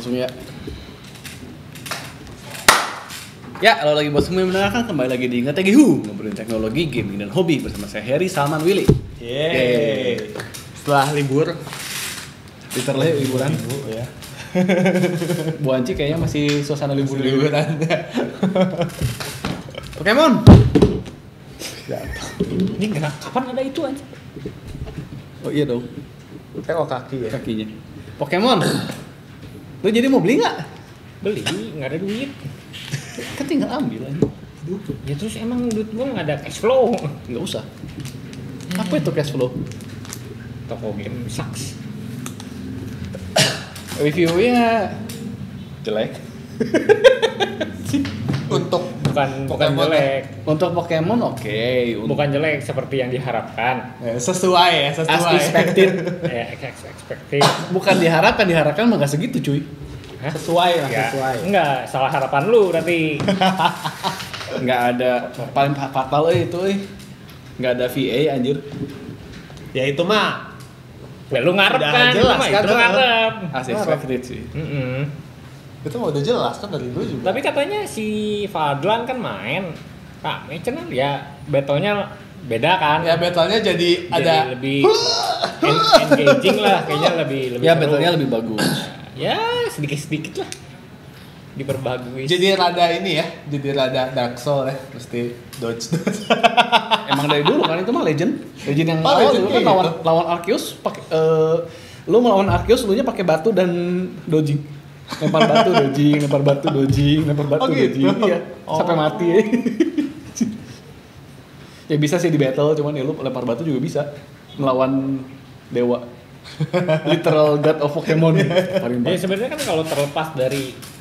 langsung ya. Ya, kalau lagi buat semua yang mendengarkan, kembali lagi di Ngeteh Gihu, ngobrolin teknologi, gaming, dan hobi bersama saya Heri, Salman, Willy. Yeay. Setelah libur, literally liburan. ya. Bu Anci kayaknya masih suasana liburan. Pokemon. Ini kapan ada itu aja? Oh iya dong, Tengok kaki ya. kakinya. Pokemon. Lu jadi mau beli nggak? Beli, nggak ada duit. Kan tinggal ambil aja. Ya terus emang duit gua nggak ada cash flow. Nggak usah. Apa itu cash flow? Toko game sucks. Reviewnya jelek. Untuk Bukan Pokemon jelek. Untuk Pokemon oke. Bukan jelek seperti yang diharapkan. sesuai. As expected. Expected. Bukan diharapkan mah nggak segitu cuy. Hah? Sesuai lah, Ya, sesuai. enggak, salah harapan lu berarti. Nggak ada paling fatal itu nggak ada VA anjir. Ya itu mah Ya lu ngarep Udah kan, jelas itu kan, lu ngarep. As expected sih. itu mah udah jelas kan dari dulu juga. Tapi katanya si Fadlan kan main. Pak, cuman ya battle-nya beda kan. Ya battle-nya jadi ada lebih engaging lah, kayaknya lebih Ya seru. battle-nya lebih bagus. Ya sedikit lah diperbagus. jadi rada ini ya, jadi rada Dark Soul ya, mesti dodge. Emang dari dulu kan itu mah legend yang Oh, awal legend dulu kan kayak lawan Arceus pakai lu melawan Arceus lu nya pakai batu dan dodging. Lempar batu dodging, lempar batu dodging, lempar batu Oh, gitu? dodging. Iya, Oh. sampai mati ya. Ya bisa sih di battle, cuman ya lu lempar batu juga bisa melawan dewa. Literal god of Pokemon. Paling Ya baik. sebenarnya kan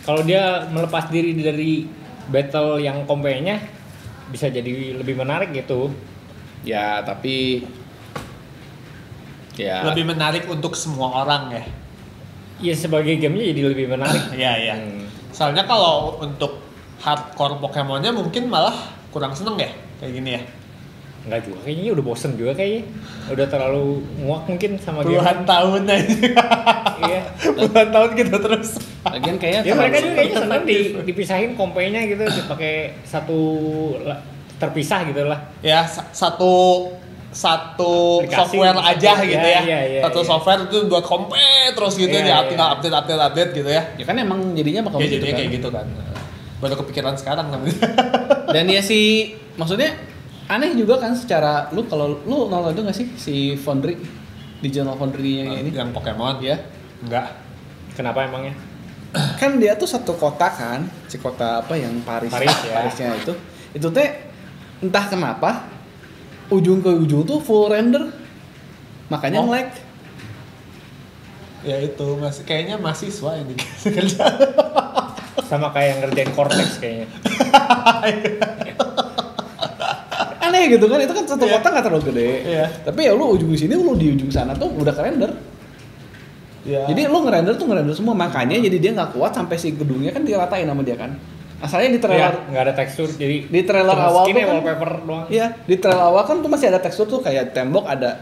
kalau dia melepas diri dari battle yang compare-nya bisa jadi lebih menarik gitu. Ya, tapi ya Lebih menarik untuk semua orang ya. Ya sebagai gamenya jadi lebih menarik. Iya. Soalnya kalau untuk hardcore Pokemonnya mungkin malah kurang seneng ya kayak gini ya. Enggak juga, kayaknya udah bosen juga kayaknya. Udah terlalu muak mungkin sama game. Puluhan tahun aja. Iya. Puluhan tahun gitu terus. lagian kayaknya Ya mereka terlalu- juga kayaknya senang dipisahin compare-nya gitu, dipakai satu terpisah gitu lah. Ya satu Aplikasi. software aja gitu ya. Iya, Satu iya. software itu buat compare terus gitu Iya, ya, tinggal iya. update gitu ya. Ya kan emang jadinya bakal Ya begitu jadinya kan. kayak gitu kan. Baru kepikiran sekarang kan. Dan ya si maksudnya aneh juga kan secara lu kalau lu nonton itu nggak sih si Foundry Digital Foundry-nya ini Yang Pokemon ya enggak. Kenapa emangnya? kan dia tuh satu kota kan si kota apa yang Paris Ya. Parisnya itu teh entah kenapa ujung ke ujung tuh full render makanya Oh. nge-lag. Ya itu masih kayaknya mahasiswa yang dikasih kerja. Sama kayak yang ngerjain Cortex kayaknya. Aneh gitu kan itu kan satu Iya. kota nggak terlalu gede Iya. tapi ya lu ujung sini lu di ujung sana tuh udah ke-render. Ya. Jadi lu ngerender semua makanya jadi dia nggak kuat sampai si gedungnya kan diratain sama dia kan. Asalnya di Iya, trailer nggak ada tekstur jadi di trailer cuma awal skin tuh ya, kan, wallpaper doang. iya di trailer awal kan tuh masih ada tekstur tuh kayak tembok ada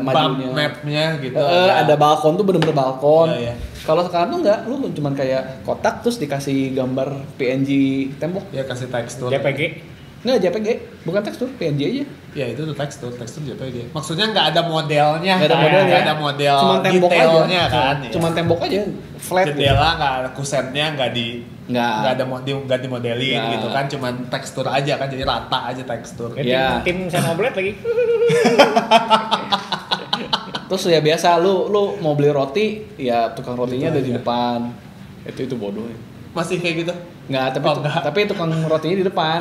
majunya. mapnya gitu. Ada balkon tuh bener-bener balkon. Iya, iya. Kalau sekarang tuh enggak, lu cuman kayak kotak terus dikasih gambar PNG tembok. Ya kasih tekstur. JPG. Enggak JPG, bukan tekstur, PNG aja. Ya itu tuh tekstur JPG. Maksudnya nggak ada modelnya. Nggak ada kan? modelnya. Nggak ada model Cuman tembok detailnya aja. kan. ya. Cuman tembok aja, flat gitu. Jendela nggak ada kusennya, nggak Nggak. nggak dimodelin Nggak. gitu kan, cuman tekstur aja kan, jadi rata aja tekstur. Iya. Tim Xenoblade lagi. Terus ya biasa lu mau beli roti, ya tukang rotinya ada di depan. Itu bodoh ya. Masih kayak gitu. Enggak, tapi Oh, enggak. tapi tukang rotinya di depan.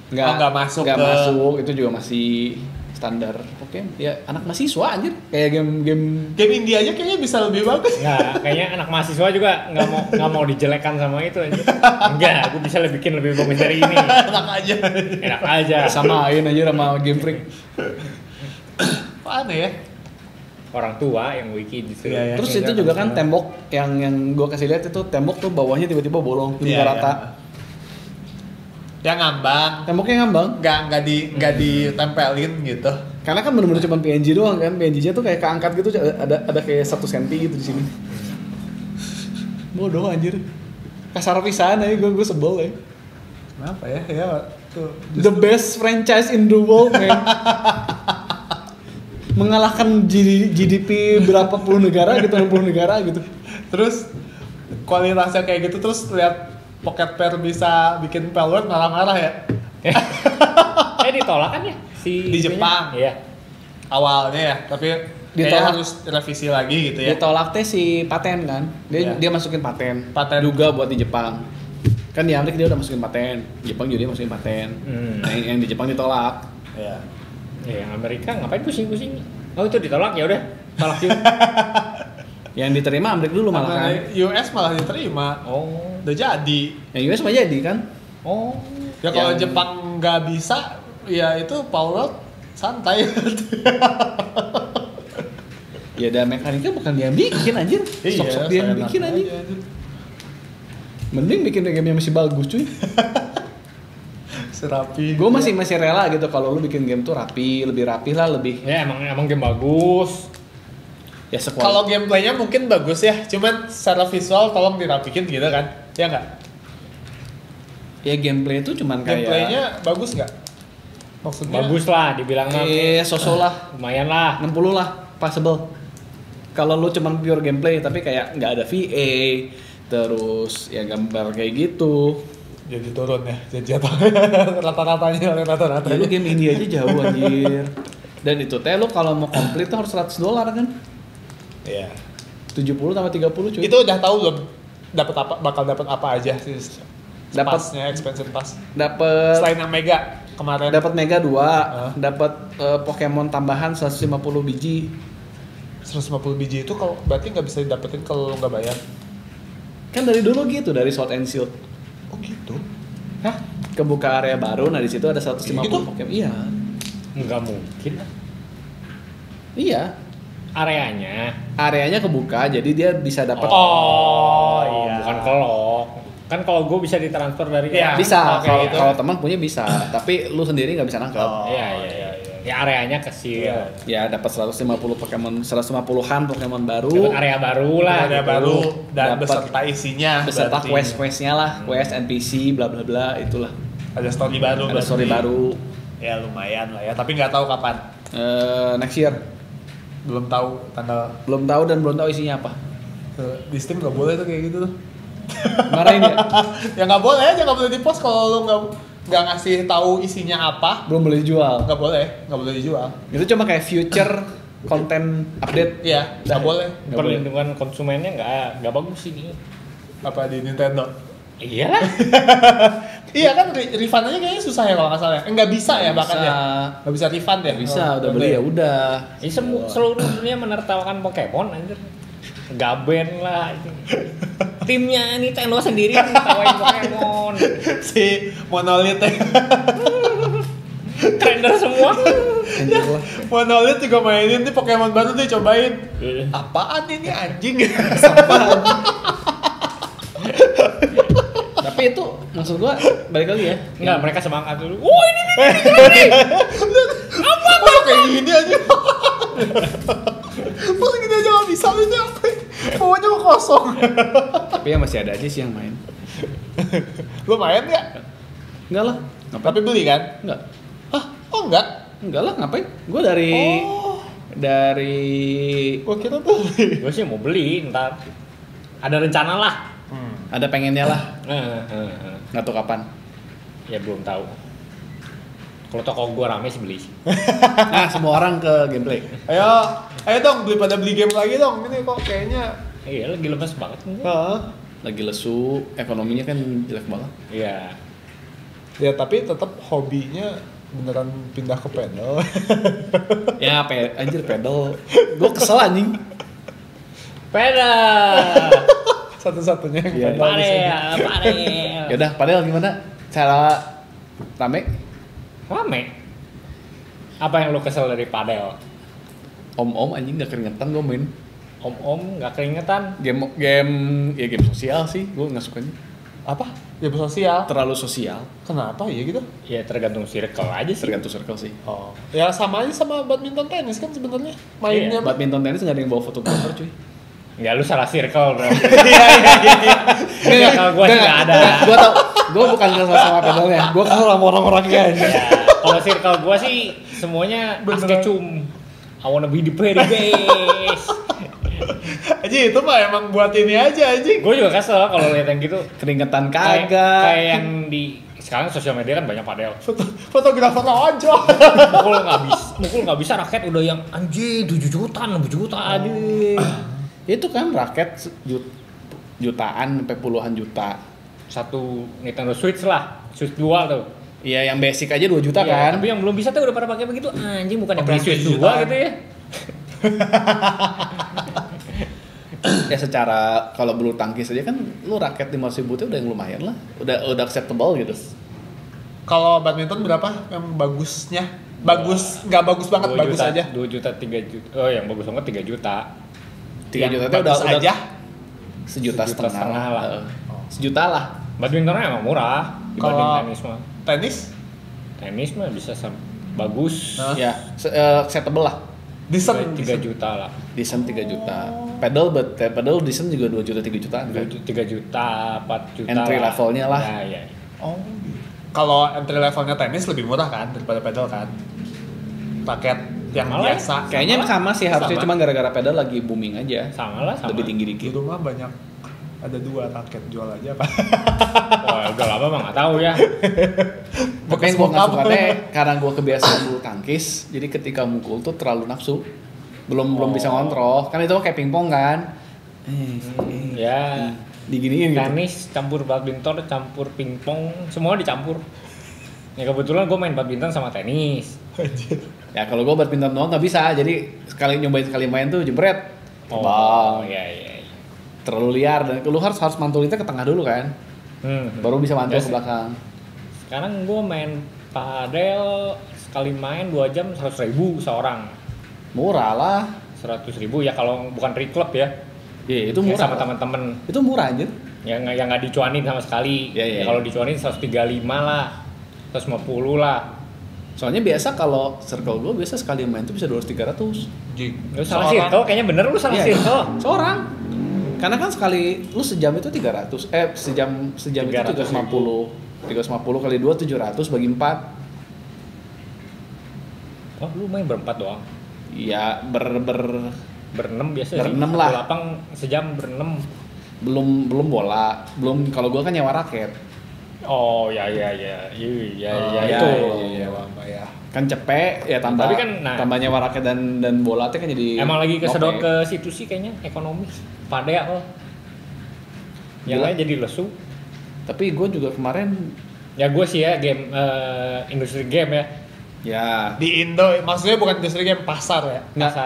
Nggak masuk Nggak ke- masuk, itu juga masih standar. Oke, ya anak mahasiswa anjir. Kayak game Game India aja kayaknya bisa lebih bagus. Nggak, kayaknya anak mahasiswa juga nggak mau dijelekan sama itu aja. Enggak, aku bisa bikin lebih bagus dari ini. Enak aja. Enak aja. samain aja sama Game Freak. Kok aneh ya? Orang tua yang wiki disuruh. Iya, iya. Terus itu juga kan tembok yang gua kasih lihat itu tembok tuh bawahnya tiba-tiba bolong, Iya, nggak rata. Ya ngambang. Temboknya ngambang. Nggak ditempelin gitu. Karena kan bener-bener cuma PNG doang kan. PNG-nya tuh kayak keangkat gitu ada kayak 1 cm gitu di sini. Bodoh anjir. Kasar pisan aja gue sebel ya. Kenapa ya? Ya tuh. The best franchise in the world, man. Mengalahkan GDP berapa puluh negara gitu, 60 negara gitu. Terus kualitasnya kayak gitu, terus lihat Pocket Pair bisa bikin Palworld marah-marah ya. Ditolak kan ya si Di Jepang. Iya. Awalnya ya, tapi kayaknya Ditolak. harus revisi lagi gitu ya. Ditolak teh si paten kan. Iya. Dia masukin paten. Paten. Juga buat di Jepang. Kan di Amerika dia udah masukin paten. Jepang juga dia masukin paten. Nah, yang di Jepang ditolak. Iya. Ya, yang Amerika ngapain pusing-pusing? Oh itu ditolak ya udah, tolak juga. Yang diterima Amerika dulu malah kan. US malah diterima. Oh, Udah jadi. Yang US mah jadi kan. oh, Ya kalau Yang- Jepang nggak bisa, ya itu Palworld santai. Ya ada mekaniknya bukan dia yang bikin anjir. Sok-sok dia yang seenaknya bikin anjir. aja, anjir. Mending bikin game yang masih bagus cuy. Serapi. Gue masih rela gitu kalau lu bikin game tuh rapi, lebih rapi lah, lebih ya emang game bagus. ya sekuat. Kalau gameplaynya mungkin bagus ya, cuman secara visual tolong dirapikin gitu kan, ya nggak? Ya gameplay itu cuman kayak Gameplaynya bagus nggak? Maksudnya? Bagus lah, dibilang mah. sosok lah, Lumayan lah. 60 lah, passable. Kalau lu cuman pure gameplay tapi kayak nggak ada VA, terus ya gambar kayak gitu. Jadi turun ya, jadi jatuh rata-ratanya. Ya lu game indie aja jauh anjir. Dan itu teh lu kalau mau komplit tuh harus $100 kan? Iya. 70 tambah 30 cuy. Itu udah tahu belum? Dapat apa? Bakal dapat apa aja sih? Dapat- Passnya, expansion pass. Dapat Selain yang Mega kemarin. dapat Mega 2, dapat Pokemon tambahan 150 biji. 150 biji itu kalau berarti nggak bisa didapetin kalau lo nggak bayar. Kan dari dulu gitu, dari Sword and Shield. Oh gitu. Hah? Kebuka area baru, nah di situ ada 150 Gitu? Pokemon. Iya. Enggak mungkin lah. Iya. Areanya. Areanya kebuka, jadi dia bisa dapat. Oh, iya. Bukan kelok. Kan kalau gue bisa ditransfer dari Iya. Bisa. Oke, Kalau gitu. kalau teman punya bisa, tapi lu sendiri nggak bisa nangkep. Oh, Iya, iya. Ya areanya kecil. Iya. Ya dapat 150 Pokemon, 150-an Pokemon baru. Dapat area baru lah. Ada gitu. baru dan Dapat- beserta isinya. Beserta berarti. quest-questnya lah, quest NPC, bla bla bla, itulah. Ada story baru. Ada berarti. story baru. Ya lumayan lah ya, tapi nggak tahu kapan. Next year. Belum tahu tanggal. Belum tahu dan belum tahu isinya apa. Di Steam nggak boleh tuh kayak gitu tuh. Marahin ya? Ya nggak boleh aja, nggak boleh di post kalau lo nggak ngasih tahu isinya apa. Belum boleh dijual. Nggak boleh dijual. Itu cuma kayak future content update. Iya, nggak boleh. Nggak boleh. Perlindungan konsumennya nggak bagus ini. Apa di Nintendo? Iya lah. Iya kan refund aja kayaknya susah ya kalau nggak salah. Nggak bisa ya bahkan ya. Nggak bisa refund ya. Nggak bisa, Oh, udah beli ya udah. Ini seluruh dunia menertawakan Pokemon anjir. Gaben lah itu. Timnya Nintendo sendiri menertawain Pokemon. Si Monolith ya. Trender semua. Anjir lah. Monolith juga mainin nih Pokemon baru tuh cobain. Iya. Apaan ini anjing? Tapi itu maksud gua balik lagi ya. Enggak, mereka semangat dulu. Oh ini nih. Apa kayak gini aja? Masa gini aja nggak bisa ini apa? Pokoknya mau kosong. Tapi ya masih ada aja sih yang main. Lo main nggak? Enggak lah. Ngapain? Tapi beli kan? Enggak. Hah? Oh enggak? Enggak lah, ngapain? Gua dari Oh, gua kira beli. Gue sih mau beli ntar. Ada rencana lah. ada pengennya lah. Nggak tahu kapan. Ya belum tahu. Kalau toko gue rame sih beli. Nah, semua orang ke gameplay. Ayo dong beli game lagi dong. Ini kok kayaknya. Iya lagi lemes banget. Heeh. Lagi lesu, ekonominya kan jelek banget. Iya. Ya tapi tetap hobinya beneran pindah ke pedal. Ya, anjir pedal. Gua kesel anjing. Pedal. Satu-satunya Iya. yang pedal di sini. Padel. Yaudah, padahal gimana? Cara rame? Rame. Apa yang lu kesel dari padel? Om-om anjing gak keringetan gua main. Om-om nggak keringetan. Game sosial sih, gua nggak sukanya. Apa? Game sosial. Terlalu sosial, Kenapa ya gitu? Ya tergantung circle aja sih. tergantung circle sih. Oh. Ya sama aja sama badminton tenis kan sebenarnya. Mainnya mah. Badminton tenis nggak ada yang bawa fotografer cuy. Ya lu salah circle berarti. Iya. Iya, kalau gua sih nggak ada. Gua tau, gua bukan kesel sama pedalnya, gua kesel sama orang-orangnya. Ya, kalau circle gua sih semuanya askecum. I wanna be the very best. Aji itu mah emang buat ini aja Aji. Gue juga kesel kalau lihat yang gitu. Keringetan Kayak kagak. yang di sekarang sosial media kan banyak padel. Fotografer aja. Mukul nggak bisa raket udah yang anjing 7 juta, 6 juta aja. Itu kan raket jutaan sampai puluhan juta. Satu Nintendo Switch lah, Switch dual tuh. Iya, yang basic aja 2 juta Iya, kan. tapi yang belum bisa tuh udah pada pakai begitu. Anjing bukannya Apa beli yang Switch 7 2 jutaan? gitu ya. Ya secara kalau bulu tangkis aja kan lu raket 500.000 itu udah yang lumayan lah. Udah acceptable gitu. Kalau badminton berapa yang bagusnya? Bagus, nggak bagus banget, 2 bagus juta, aja. 2 juta, 3 juta. Oh, yang bagus banget 3 juta. 3 juta itu Bagus udah aja. sejuta Sejuta setengah setengah lah. lah. Sejuta lah. Badmintonnya emang murah dibanding Kalau- tenis mah. Tenis, Tenis mah bisa bagus. Hah? Ya, acceptable lah. decent. 3 juta lah. Decent 3 juta. Pedal decent juga 2 juta 3 jutaan kan. 3 juta, 4 juta. Entry levelnya lah. Ya, ya. Oh. Kalau entry levelnya tenis lebih murah kan daripada pedal kan? Paket yang Sama lah. biasa. Kayaknya sama sih harusnya, Sama. cuma gara-gara pedal lagi booming aja. Sama lah, sama. Lebih tinggi Di dikit. rumah banyak, ada 2 paket, jual aja apa? Oh, udah lama mah nggak tahu ya. Tapi yang gue nggak suka teh karena gue kebiasaan bulu tangkis, jadi ketika mukul tuh terlalu nafsu, belum bisa ngontrol. Kan itu kayak pingpong kan, Ya. diginiin gitu. Tenis campur badminton, campur pingpong, semua dicampur. Ya kebetulan gue main badminton sama tenis. Ya kalau gue badminton doang nggak bisa, jadi sekali main tuh jebret, Oh, terbang, iya iya. iya. terlalu liar dan lu harus mantulinnya ke tengah dulu kan, baru bisa mantul Yes. ke belakang. Sekarang gue main padel sekali main 2 jam 100.000 seorang. Murah lah, 100.000 ya kalau bukan free club ya. ya itu Ya, murah. sama teman-teman. Itu murah anjir. Yang nggak dicuanin sama sekali. Iya, iya, Kalau iya. dicuanin 135 lah, 150 lah. Soalnya biasa kalau circle gue biasa sekali main tuh bisa 200-300. Lu salah circle, kayaknya bener lu salah Iya, circle. seorang. Karena kan sekali lu sejam itu 300. Sejam itu 350. 350 kali 2 700 bagi 4. Oh, lu main berempat doang. Iya, Berenam biasa Berenam sih. lah. Satu lapang sejam berenam. belum bola. Belum kalau gua kan nyewa raket. Oh, ya itu. iya. Ya. Kan cepet ya tambah Tapi kan, nah. tambah nyewa raket dan bola teh kan jadi Emang lagi kesedot ngopek. ke situ sih kayaknya ekonomis. Padel oh. Yang Gila. lain jadi lesu. Tapi gua juga kemarin Ya gue sih ya game industri game ya. ya Di Indo, maksudnya bukan industri game, pasar ya?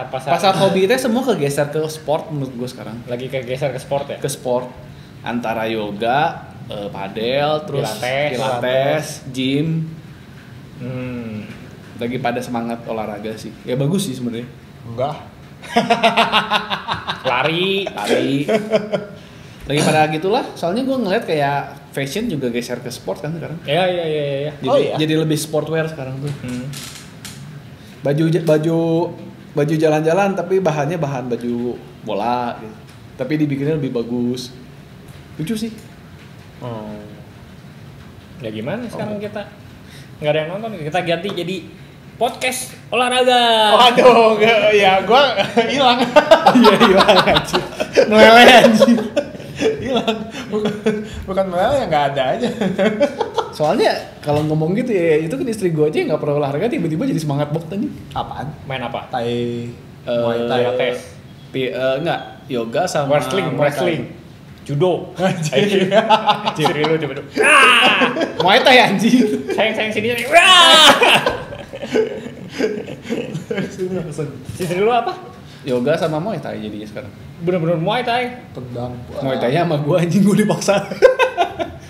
pasar hobi teh semua kegeser ke sport menurut gua sekarang. Lagi kegeser ke sport ya. Ke sport antara yoga, padel, terus pilates, gym, lagi pada semangat olahraga sih. Ya bagus sih sebenarnya. Enggak. Lari. Lagi pada gitulah. Soalnya gue ngeliat kayak fashion juga geser ke sport kan sekarang. Ya. Jadi, Oh, iya? jadi lebih sportwear sekarang tuh. Baju jalan-jalan tapi bahannya bahan baju bola gitu. Tapi dibikinnya lebih bagus. Lucu sih. Ya gimana sekarang kita nggak ada yang nonton, kita ganti jadi podcast olahraga. Waduh, ya gua hilang. Iya anjir. Meleleh anjir. Hilang. Bukan malah yang nggak ada aja. Soalnya kalau ngomong gitu ya itu kan istri gue aja yang nggak pernah olahraga tiba-tiba jadi semangat bok tadi. Apaan? Main apa? Tai, Muay Thai. Pilates. Enggak, yoga sama Wrestling, Muay Thai. wrestling. Judo. Anjir. Ciri lu coba dulu. Muay Thai anjing. Sayang sini. Ciri lu apa? Yoga sama Muay Thai jadinya sekarang. Bener-bener Muay Thai. Tendang. Muay Thai sama gue anjing gue dipaksa.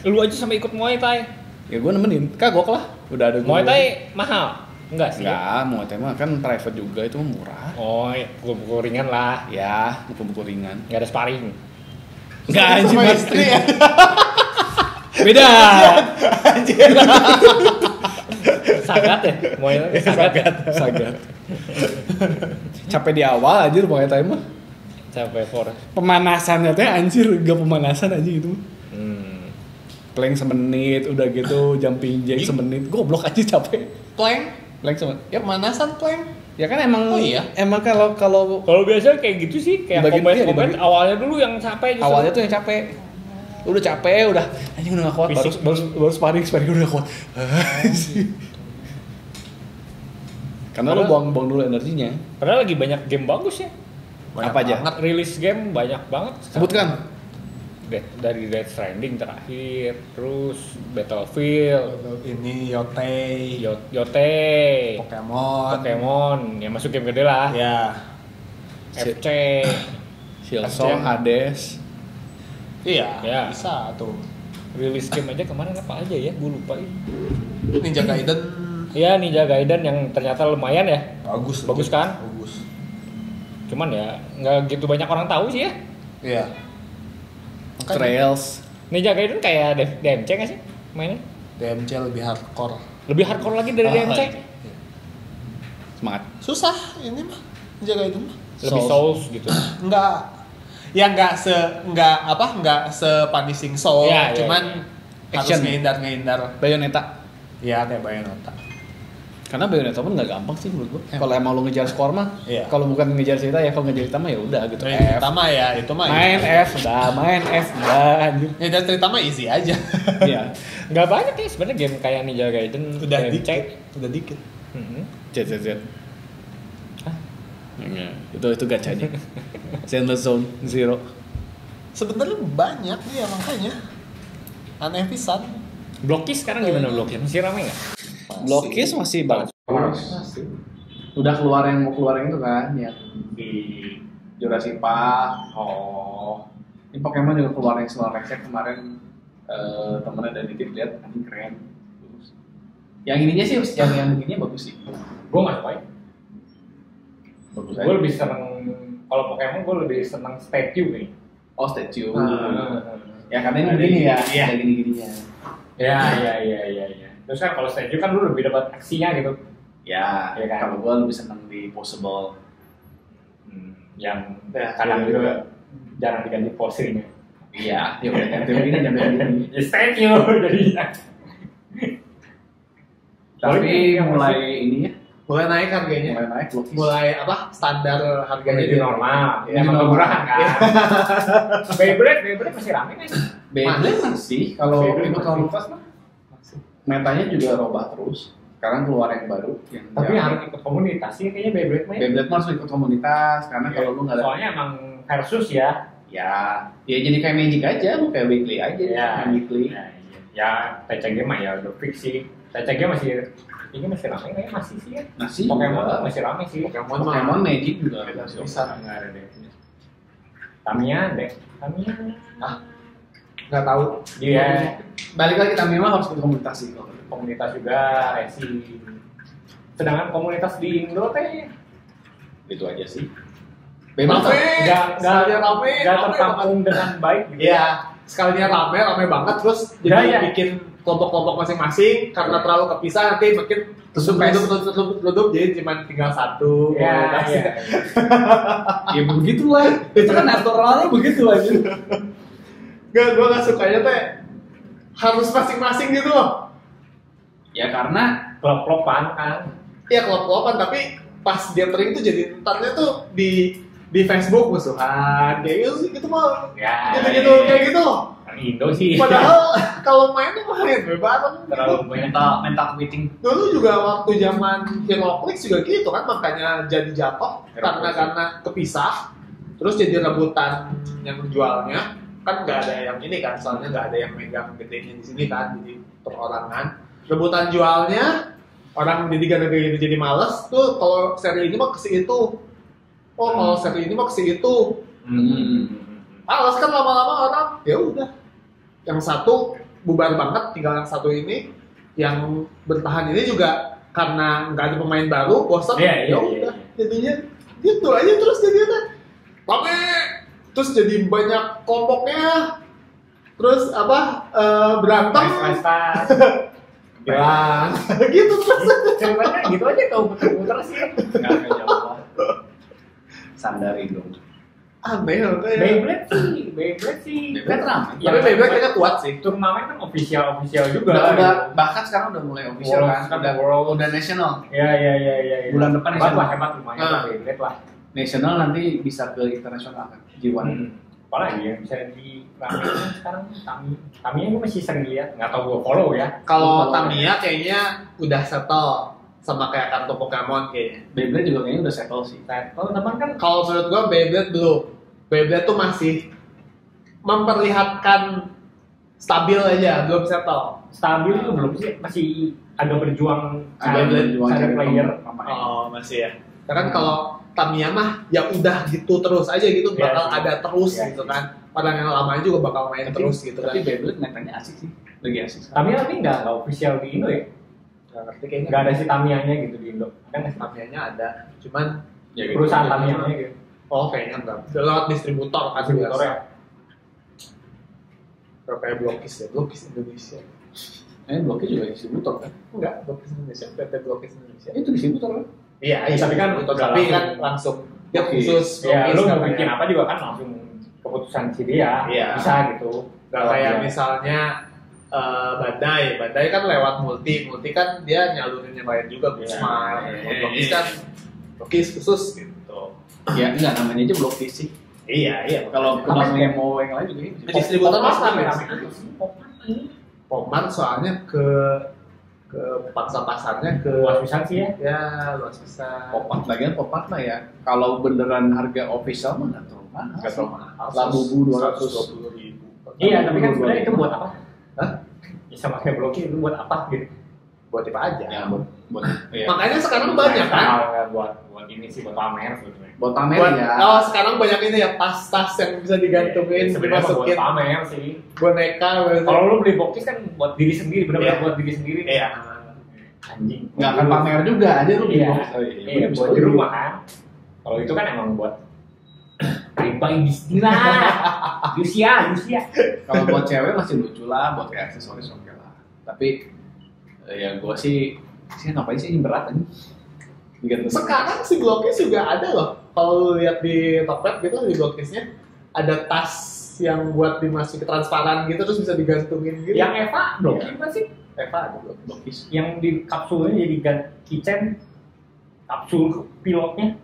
Lu aja sampai ikut Muay Thai. Ya gue nemenin, kagok lah. Udah ada gue. Muay Thai mahal? Enggak sih. Enggak, Muay Thai mah kan private juga itu mah murah. Oh, iya, pukul ringan lah. Ya, pukul-pukul ringan. Enggak ada sparring. Enggak anjing Sama Mas. istri ya. Beda. Sagat ya? Muay Thai sagat. Sagat. Capek di awal anjir Muay Thai mah. Capek for. Pemanasannya teh anjir, gak pemanasan aja gitu. Plank semenit, udah gitu jumping jack semenit, goblok aja capek. Plank? Plank semenit. Ya pemanasan plank. Ya kan emang. Oh iya. Emang kalau Kalau biasa kayak gitu sih, kayak Dibagi- kompet awalnya dulu yang capek justru. awalnya tuh yang capek. Udah capek, udah anjing udah gak kuat, baru sparring udah gak kuat. Karena lu buang dulu energinya. Padahal lagi banyak game bagus ya. Banyak Apa aja? banget. Rilis game banyak banget. Sebutkan. Dari Death Stranding terakhir, terus Battlefield, Ini Yotei, Yote, Pokemon. ya masuk game gede lah. Ya. FC, Silksong, Hades. Iya, Ya. bisa tuh. rilis game aja kemarin apa aja ya, gue lupa ini. Ninja Gaiden Iya, Ninja Gaiden yang ternyata lumayan ya. bagus kan? Bagus. Cuman ya nggak gitu banyak orang tahu sih ya. Iya. Trails. Ninja Gaiden kayak DMC nggak sih mainnya? DMC lebih hardcore. Lebih hardcore lagi dari DMC. Semangat. Susah ini mah Ninja Gaiden mah. Lebih Souls gitu. Enggak se punishing soul, Iya, cuman iya. harus Action. ngehindar. Bayonetta. Iya, kayak Bayonetta. Karena Bayonetta pun nggak gampang sih menurut gua. Kalau emang lu ngejar skor mah, Iya. kalau bukan ngejar cerita ya, kalau ngejar cerita mah ya udah gitu. F. Pertama ya, itu mah Main easy. F, main F, anjir. Ya, dan cerita mah easy aja. Iya. Nggak banyak ya sebenarnya game kayak Ninja Gaiden, Udah DMC. dikit, udah dikit. Mhm. Z. Iya, itu gacanya. Zenless Zone Zero. Sebenarnya banyak nih ya makanya. Aneh pisan. Blokis sekarang gimana Blokis? Masih ramai nggak? Blokis masih bagus. Udah keluar yang mau keluar yang itu kan, yang di Jurassic Park. Oh. Ini Pokemon juga keluar yang Solar Reset kemarin. Temennya dari Nitip lihat, anjing keren. Bagus. Yang ininya sih, yang begininya bagus sih. Gue nggak suka. Bagus Gue lebih seneng kalau Pokemon gue lebih seneng statue nih. Oh, statue. Ah. Ya karena ini begini ya, Iya. ada gini-gininya. Ya. Terus kan kalau statue kan lu lebih dapat aksinya gitu. Ya, Iya kan? kalau gue lebih seneng di posable. Yang Ya, kadang iya. juga jarang diganti posenya. Iya, ya udah ganti begini, ganti begini. Ya statue jadinya. Tapi mulai ini ya, Mulai naik harganya. mulai naik Blokis. Mulai apa? Standar harganya Jadi normal. Ya, Emang normal. murahan kan. Beyblade masih rame kan? Beyblade masih, kalau Beyblade itu masih. tahun pas mah metanya juga robah terus. Sekarang keluar yang baru yang Tapi yang- harus ikut komunitas sih kayaknya Beyblade mah. Beyblade mah harus ikut komunitas karena kalau lu nggak ada Soalnya emang versus ya. ya jadi kayak Magic aja, lu kayak weekly aja, main weekly. Ya TCG mah ya udah fix sih. TCG masih ini masih ramai kayaknya masih sih ya. Masih Pokemon juga. masih ramai sih. Pokemon mah Pokemon Magic juga Beda masih bisa. oke. Nggak ada deh. Tamiya deh. Tamiya. nggak tahu. Iya. Balik lagi Tamiya mah harus ikut komunitas sih kalau Komunitas juga racing. Sedangkan komunitas di Indo teh itu aja sih. Bebas Rame. Sekalinya rame, nggak rame tertampung dengan baik gitu. Iya, sekalinya rame banget terus Ya, jadi ya. bikin kelompok-kelompok masing-masing karena terlalu kepisah nanti makin tutup jadi cuma tinggal satu. Iya, komunitas. iya. ya begitulah. Itu kan naturalnya begitu aja. Gua nggak sukanya teh harus masing-masing gitu loh. Ya karena Klop-klopan kan. Iya klop-klopan tapi pas gathering tuh jadi entarnya tuh di Facebook musuhan kayak gitu sih gitu mah Ya. gitu kayak gitu loh. Kan Indo sih. Padahal kalau mainnya main bareng terlalu gitu. banyak. mental quitting. Dulu juga waktu zaman HeroClix juga gitu kan makanya jadi jatuh HeroClix. karena kepisah terus jadi rebutan yang jualnya kan nggak ada yang ini kan soalnya nggak ada yang megang gedenya di sini kan jadi perorangan rebutan jualnya orang jadi gara-gara itu jadi males tuh kalau seri ini mah ke si itu kalau seri ini mah ke si itu males kan lama-lama orang ya udah yang satu bubar banget tinggal yang satu ini yang bertahan ini juga karena nggak ada pemain baru bosan Iya, iya, ya iya, udah iya. jadinya gitu aja terus jadinya rame terus jadi banyak kelompoknya terus apa berantem Pesta. bilang gitu terus Ceritanya gitu aja kau puter-puter sih. Nggak jauh. Sandari dong. Aneh makanya. Beyblade sih. Beyblade ramai. Tapi Beyblade kayaknya kuat sih. Turnamen kan official juga. Udah bahkan sekarang udah mulai official World kan, kan, World. udah national. Iya. Bulan depan hebat lumayan Beyblade lah. National nanti bisa ke internasional kan, G1. Apalagi yang bisa di ramein sekarang Tamiya gue masih sering lihat, nggak tahu gue follow ya. Kalau Tamiya kayaknya udah settle sama kayak kartu Pokemon kayaknya. Beyblade juga kayaknya udah settle sih. Kalau teman kan Kalau menurut gua Beyblade belum. Beyblade tuh masih memperlihatkan stabil aja, belum settle. stabil itu belum sih, masih agak berjuang Beyblade cari player. Oh, masih ya. Karena kan kalau Tamiya mah ya udah gitu terus aja gitu, Iya bakal sih. ada terus Iya gitu sih. kan. Orang yang lamanya juga bakal main terus gitu kan. Tapi Beyblade nyatanya asik sih, lagi asik. Tamiya tapi nggak official di Indo ya, Nggak ngerti kayaknya. nggak ada si Tamiyanya gitu di Indo. Kan Tamiyanya ada, cuman Ya, gitu. perusahaan Tamiyanya gitu. oh kayaknya enggak. Udah lewat distributor kan Distributor ya. Berapa ya Blokis ya? Blokis Indonesia. Bloknya juga distributor kan? Enggak, Blokis Indonesia, PT Blokis Indonesia. Itu distributor kan? Iya, Tapi kan distributor, udah tapi langsung. kan langsung dia Oke. khusus Ya lu mau katanya. bikin apa juga kan langsung keputusan si dia, Iya. bisa gitu. Nggak kayak misalnya Bandai kan lewat multi kan dia nyalurin yang lain juga, Iya. Smile, Iya. Blokis kan Blokis khusus gitu. Ya enggak, namanya aja Blokis sih. Iya. Kalau yang mau yang lain juga gitu. Distributor Popmart mas rame rame. sih. Popmart soalnya ke pangsa pasarnya ke Luas pisan sih ya. ya luas besar. Popart lagian Popart mah ya. Kalau beneran harga official mah nggak terlalu mahal. Nggak terlalu mahal. Labubu 220.000. Iya, tapi kan sebenarnya itu buat apa? Hah? Bisa pakai blocking itu buat apa gitu? Buat tipe aja. Ya buat ya. Makanya sekarang banyak kan. Nggak, buat ini sih buat pamer sebetulnya. Buat pamer Buat, ya. oh sekarang banyak ini ya tas-tas yang bisa digantungin, Sebenarnya mah buat dimasukin pamer sih. boneka. Kalau lu beli box kan buat diri sendiri, benar-benar Iya. buat diri sendiri. Iya. Anjing. Nggak akan pamer juga aja lu beli Iya. box. Oh, Iya, buat di rumah kan. Kalau itu kan emang buat pribadi bisnislah. Lucia. Kalau buat cewek masih lucu lah, buat kayak aksesoris oke lah. Tapi ya gua sih ngapain sih ini berat aja. Sekarang si Blokis juga ada loh. Kalau lu lihat di Tokped gitu di Blokisnya ada tas yang buat dimasukin transparan gitu terus bisa digantungin gitu. Yang Eva blocking apa sih? Eva ada Blokis. Yang di kapsulnya jadi keychain kapsul pilotnya.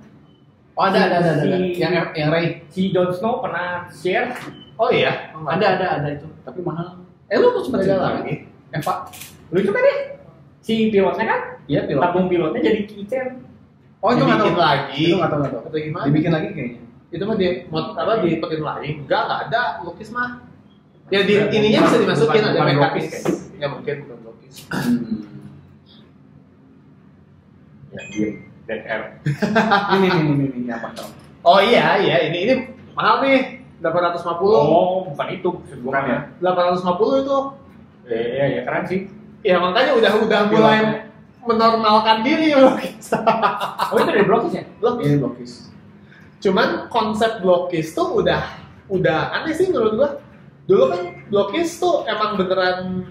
Oh ada. Si- Yang Ray. Si Jon Snow pernah share. Oh iya, Ada itu. Tapi mahal. Lu mau sempat Ada cerita lagi. Eva. Lucu kan ya? Si pilotnya kan Iya pilot. tabung pilotnya jadi keychain. Oh itu nggak tahu. Dibikin lagi. Itu nggak tahu. Atau gimana? Dibikin lagi kayaknya. Itu mah di dipetin lagi. Enggak ada Blokis mah. Ya di ininya bisa dimasukin Bukan- ada bukan mekanis. Blokis kayaknya. Ya mungkin bukan Blokis. Ya, dia Dead Air. Ini apa tau? Oh iya ini mahal nih 850. Oh, bukan itu maksud gua kan ya. 850 itu. Iya, keren sih. Ya makanya udah mulai menormalkan diri Blokis. Oh, itu dari Blokis ya? Ini Blokis. Cuman konsep Blokis tuh udah aneh sih menurut gua. Dulu kan Blokis tuh emang beneran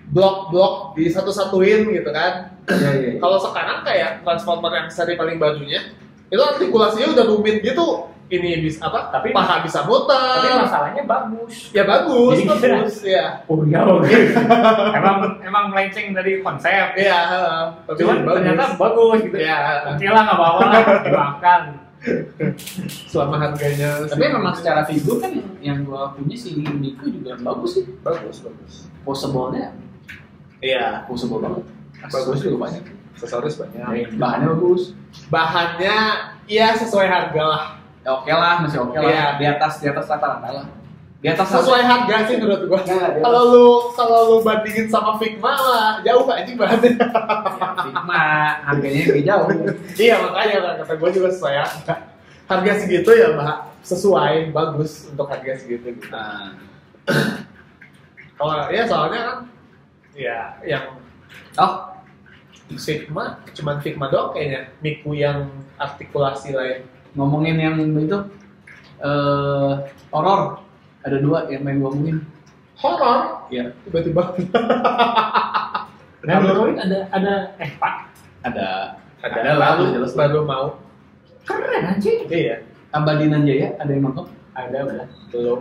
blok-blok disatu-satuin gitu kan. Iya. Kalau sekarang kayak Transformer yang seri paling barunya, itu artikulasinya udah rumit gitu. Ini bisa apa? Tapi- paha bisa muter. Tapi masalahnya bagus. Ya bagus, Jadi bagus ya. Oh iya, oke. emang melenceng dari konsep. Iya, tapi Cuman bagus. ternyata bagus gitu. Ya, Oke lah, nggak apa-apa lah, dimakan. selama harganya Tapi memang secara figur kan yang gua punya si Miku juga bagus sih. bagus. Possible-nya Iya, possible banget. Bagus juga banyak. aksesoris banyak. Bahannya bagus. Bahannya ya sesuai harga lah. Ya oke lah, masih oke lah. Iya. Di atas rata-rata lah. Di atas Sesuai harga sih menurut gua. Nah, di atas. Kalau lu bandingin sama Figma lah, jauh anjing bahannya. Figma harganya lebih jauh. Iya makanya kan kata gua juga sesuai harga. Harga segitu ya sesuai bagus untuk harga segitu gitu. Nah, Kalau ya soalnya kan ya yang oh, Figma cuman Figma doang kayaknya. Miku yang artikulasi lain. ngomongin yang itu horor. Ada dua yang main gua ngomongin. Horor Iya, tiba-tiba Nah, Android ada Pak. ada ada lalu jelas. baru mau. Keren anjing. Iya. Abadinan Jaya ada yang nonton? Ada udah. Belum.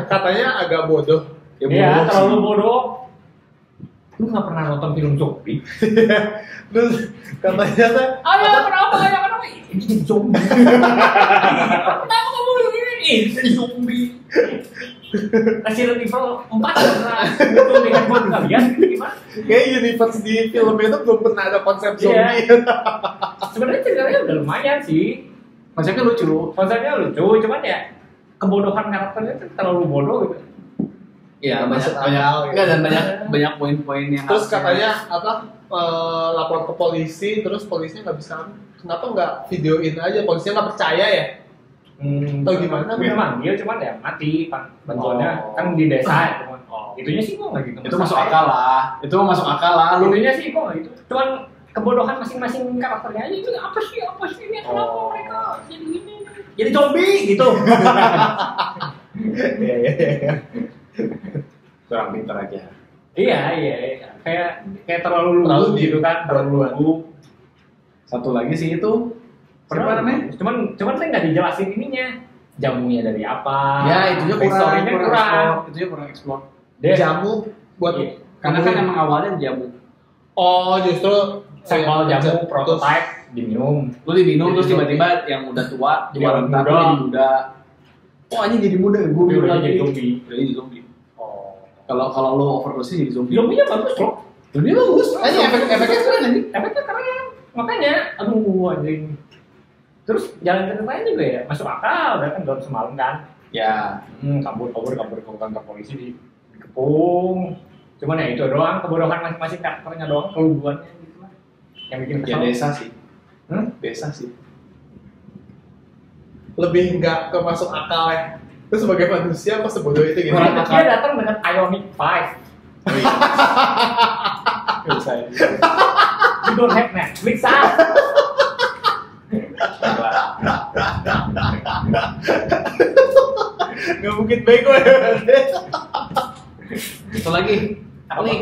Katanya agak bodoh. Iya, terlalu bodoh. Lu nggak pernah nonton film zombie? Terus katanya tuh Kenapa? Ini zombie. Kenapa kamu begini? Ini zombie. Resident Evil 4 pernah itu dengan gua nggak lihat gimana? kayak universe di filmnya itu belum pernah ada konsep zombie. Sebenarnya ceritanya udah lumayan sih. Konsepnya lucu. Cuman ya kebodohan karakternya tuh terlalu bodoh gitu. Iya, Masuk banyak akal, gitu. enggak dan banyak poin-poin yang Terus harusnya- katanya lapor ke polisi, terus polisinya nggak bisa. Kenapa nggak videoin aja? Polisinya nggak percaya ya? Atau gimana? Udah manggil cuman ya mati bantuannya Oh. kan di desa ya cuman. Itunya sih gua nggak gitu. itu masuk akal lah. Itu masuk akal lah. Lu Itunya sih gua nggak gitu. Cuman kebodohan masing-masing karakternya aja itu apa sih ini kenapa Oh. mereka jadi gini jadi zombie gitu. Iya. kurang pintar aja. Iya kayak terlalu Terlalu lugu gitu kan terlalu lugu. Satu lagi sih itu siapa namanya? Cuman saya nggak dijelasin ininya jamunya dari apa. Ya, itunya Backstory-nya kurang. explore. Itunya kurang explore. Dia Jamu buat Iya. Karena kan emang awalnya jamu. Oh, justru sampel iya, jamu terus- prototype diminum. Lu diminum Jadi terus tiba-tiba yang udah tua Jadi keluar orang entar muda. jadi muda. Oh, anjing jadi muda, gue Udah bilang jadi zombie. Udah jadi zombie. Oh. Kalau lo overdose jadi zombie. Zombinya bagus loh. Zombie bagus. Anjing, efeknya keren anjing. Efeknya keren. Makanya, aduh anjing. Terus jalan ceritanya juga ya masuk akal, udah kan dalam semalam kan. Ya, Kabur ke kantor polisi dikepung. Cuman ya itu doang kebodohan masing-masing karakternya doang keluguannya gitu lah. Yang bikin ya kesel. desa sih. Hmm? Desa sih. Lebih nggak ke masuk akal ya. Terus sebagai manusia apa sebodoh itu gitu? Kurang Dia datang dengan Ioniq 5. Bisa. You don't have Netflix ah. Nggak mungkin bego ya. Satu lagi. Apa nih?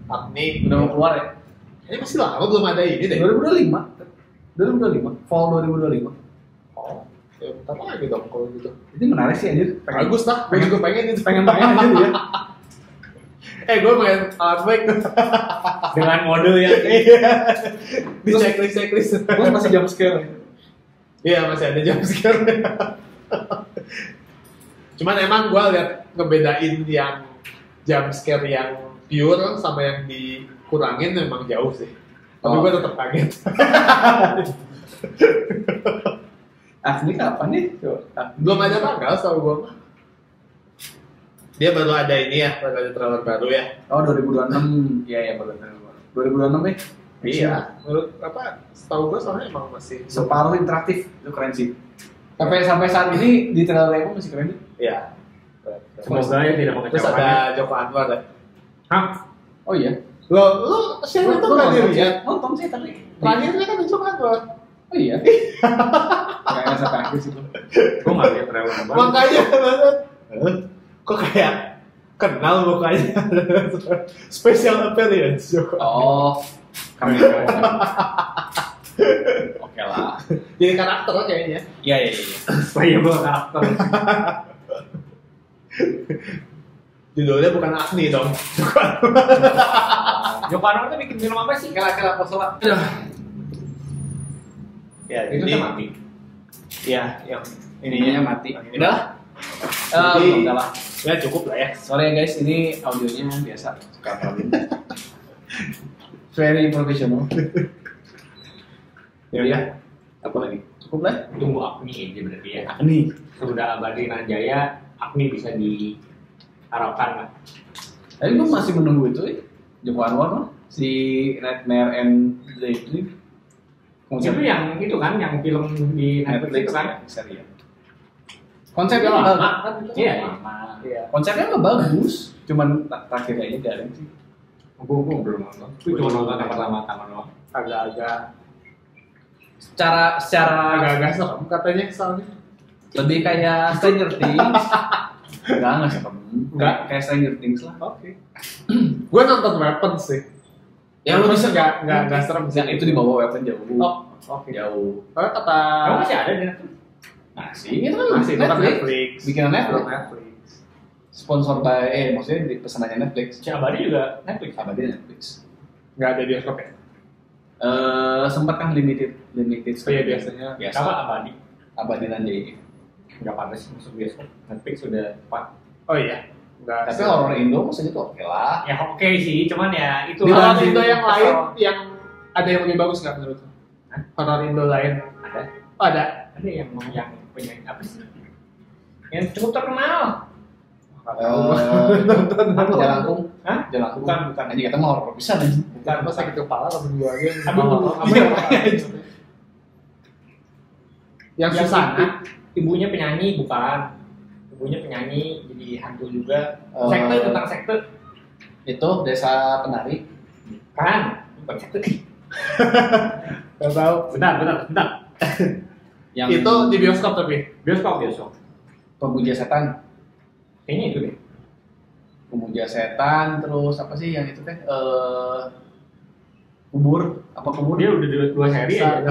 Agni. Udah mau keluar ya? Ini masih lama belum ada ini deh. 2025. 2025. Fall 2025. Oh, ya bentar lagi dong kalau gitu. Ini menarik sih anjir. Bagus lah, gue juga pengen itu. pengen main aja dia. Gue pengen outback Dengan mode yang di checklist. Terus masih jump scare. Iya masih ada jam sekarang. Cuman emang gue lihat ngebedain yang jump scare yang pure sama yang dikurangin memang jauh sih. Tapi Oh. gue tetap kaget. Ini kapan nih? Belum ada tanggal sama gue. Dia baru ada ini ya, baru ada trailer baru ya. Oh 2026. Iya baru 2026 nih. Iya. Menurut apa? Setahu gue soalnya emang masih Separuh interaktif itu keren sih. Sampai saat ini di trailer Emo masih keren. Iya. semoga ya tidak Terus mengecewakan. ada Joko Anwar ya. Hah? Oh iya. Lo share itu Gua nggak nonton sih. dilihat? Nonton sih tapi. Terakhirnya kan Joko Anwar. Oh iya. Kayaknya sampai akhir sih tuh. Gue nggak lihat trailer baru. Makanya kok kayak kenal mukanya. Special appearance Joko. Oh. Keren. Oke lah. Jadi karakter kayaknya. Iya. Playable karakter. Judulnya bukan Agni dong. Joko Anwar tuh bikin film apa sih? Kira-kira posola. Ya, Itu jadi udah mati. ya yang Ininya mati. Ini. Udah. Jadi- Udah lah. ya cukup lah ya. Sorry ya guys, ini audionya biasa. Suka problem. Very professional. Ya. Apa lagi? Cukup lah. Tunggu Agni aja berarti ya. Nih. Sudah Abadi Najaya, Agni bisa diharapkan lah. Tapi gue masih menunggu itu Joko Anwar mah. Si Nightmare and Daydream. Itu yang itu kan, yang film di Netflix itu kan. Serial. Konsepnya Itu bagus. lama kan? Iya, lama. Iya. Konsepnya mah bagus. Cuman terakhirnya aja garing sih. Gue belum nonton. Gue cuma nonton yang pertama-tama doang. Agak-agak Secara agak-agak serem katanya soalnya. lebih kayak Stranger Things. Enggak serem. Enggak. Kayak Stranger Things lah. Oke. Gue nonton Weapons sih. Ya lu bisa nggak serem sih. itu di bawah Weapon jauh. Oh, oke. Jauh. Kalau kata Kamu masih ada di Netflix? Masih itu kan masih itu kan Netflix. Bikinan Netflix. Netflix. Sponsor by maksudnya di pesanannya Netflix. Si Abadi juga Netflix. Abadi Netflix. Nggak ada bioskop ya? Sempat kan limited. Oh iya biasanya. Biasa. Apa Abadi? Abadi dan JI. Nggak pantas masuk bioskop. Netflix sudah tepat. Oh iya. Nggak. Tapi horor Indo maksudnya tuh oke lah. Ya oke sih, cuman ya itu Di horor hal Indo yang kesel. lain yang ada yang lebih bagus nggak menurut lo? Horor Indo lain Ada. Oh, ada. Ada yang penyanyi apa sih? Yang cukup terkenal. Jalangkung. Hah? Jalangkung. Bukan. Anjing kita mau horor bisa anjing. Bukan pas sakit kepala temen gue aja. Aduh, Apa iya, yang- yang Susana. Ibunya penyanyi bukan. Ibunya penyanyi jadi hantu juga. Eh, Sekte tentang sekte Itu Desa Penari. kan? Bukan sekte. Gak tahu. Bentar. Yang Itu di bioskop tapi. Bioskop. Pemuja Setan. Kayaknya itu deh. Pemuja Setan terus apa sih yang itu teh? Kubur. Apa kubur? Dia udah dua seri ya.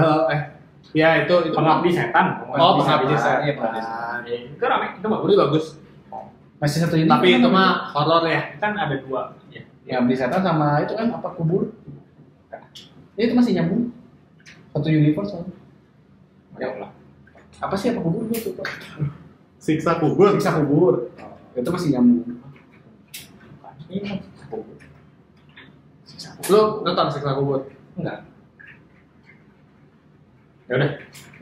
Ya itu Pengabdi setan. Oh, Pengabdi Setan. Iya, Pengabdi Setan. Ya, itu rame, itu bagus. Udah bagus. Masih satu ini. Tapi kan itu namanya? mah horor ya. Kan ada dua. Ya. Pengabdi Setan sama itu kan apa kubur? Ya, itu masih nyambung. Satu universe kan. Ya lah. Apa sih apa kubur itu? Siksa kubur. Siksa kubur. Itu masih nyambung. Ini kan kubur. Lu nonton siksa kubur? Enggak. Ya udah.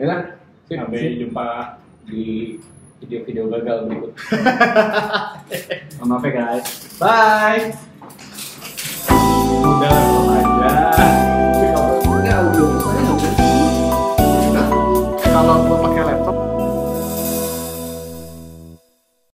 Ya kan? Sampai jumpa di video-video gagal berikut. Maaf ya guys. Bye. Udah.